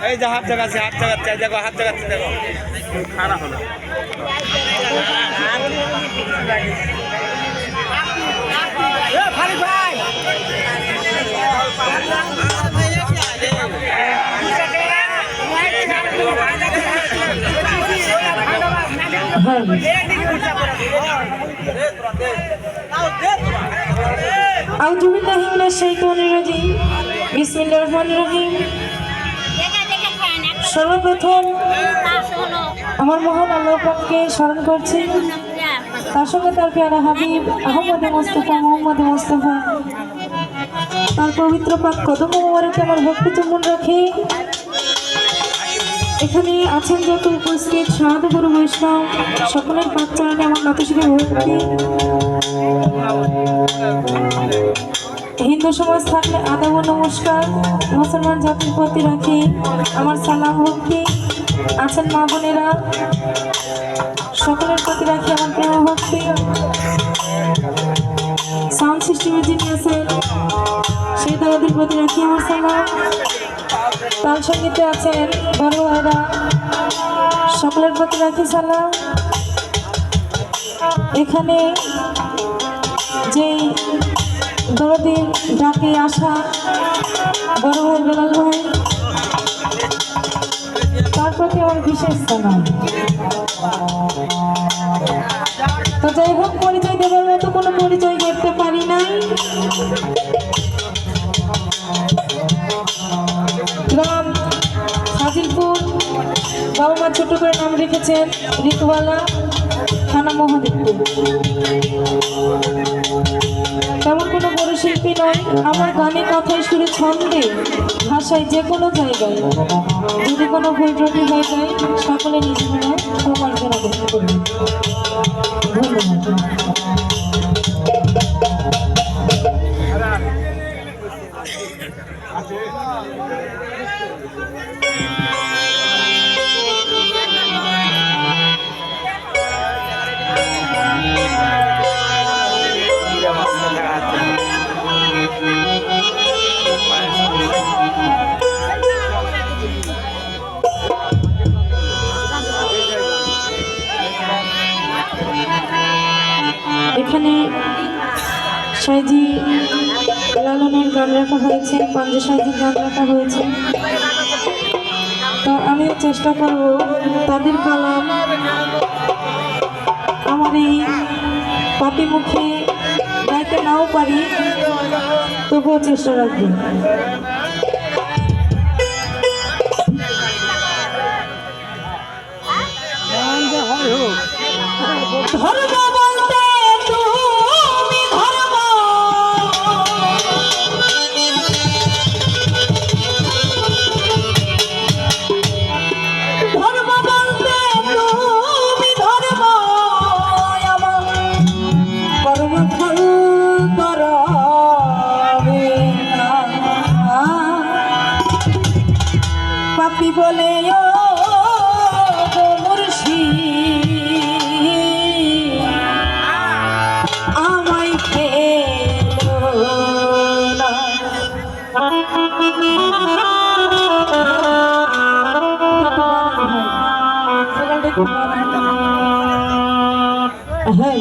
এই যে হাত জায়গা আছে, হাত জায়গা দেখো, হাত জায়গা দেখো খারাপ হলো। সর্বপ্রথম আমার মহান আল্লাহ পাককে স্মরণ করছি, তার সঙ্গে তার পেয়ারা হাবিব আহমদে মোস্তফা মোহাম্মদে মোস্তফা তার পবিত্র পাক কদম মোবারকে আমার ভক্তি চুম্বন রাখি। এখানে আছেন যত উপস্থিত সাধু গুরু বৈষ্ণব সকলের পাক চরণে আমার নতশিরে ভক্তি। হিন্দু সমাজ থাকলে আদাব নমস্কার, মুসলমান জাতির প্রতি রাখি আমার সালাম ভক্তি। আছেন মা বোনেরা, সকলের প্রতি রাখি আমার প্রেম ভক্তি। সাউন্ড সিস্টেমে যিনি আছেন সেই দাদাদের প্রতি রাখি আমার সালাম। তাল সঙ্গীতে আছেন বড় ভাইরা, সকলের প্রতি রাখি সালাম। এখানে যেই দরদির ডাকে আসা বড় ভাই বেলাল ভাই, তার প্রতি আমার বিশেষ সালাম। তো যাই হোক, পরিচয় দেবার মতো কোনো পরিচয় করতে পারি নাই। গ্রাম ফাজিলপুর, বাবা মা ছোট করে নাম রেখেছেন ঋতুবালা, থানা মহাদেবপুর। তেমন কোনো বড় শিল্পী নয়, আমার গানে কথায় সুরে ছন্দে ভাষায় যে কোনো জায়গায় যদি কোনো ভুল ত্রুটি হয়ে যায় সকলে নিজ মনে ক্ষমার জন্য অপেক্ষা করবে। ধন্যবাদ। এখানে সাইজি লালনের গান রাখা হয়েছে, পাঞ্জে সাইজির গান রাখা হয়েছে। তো আমিও চেষ্টা করব তাদের কালাম আমার এই পাতি মুখে গাইতে নাও পারি, তবুও চেষ্টা রাখবো। ধর্ম বলতে তুমি ধর্ম, ধর্ম বলতে তুমি ধর্ম, আমার কর্ম ফল করবে না। পাপী বলে হ্যাঁ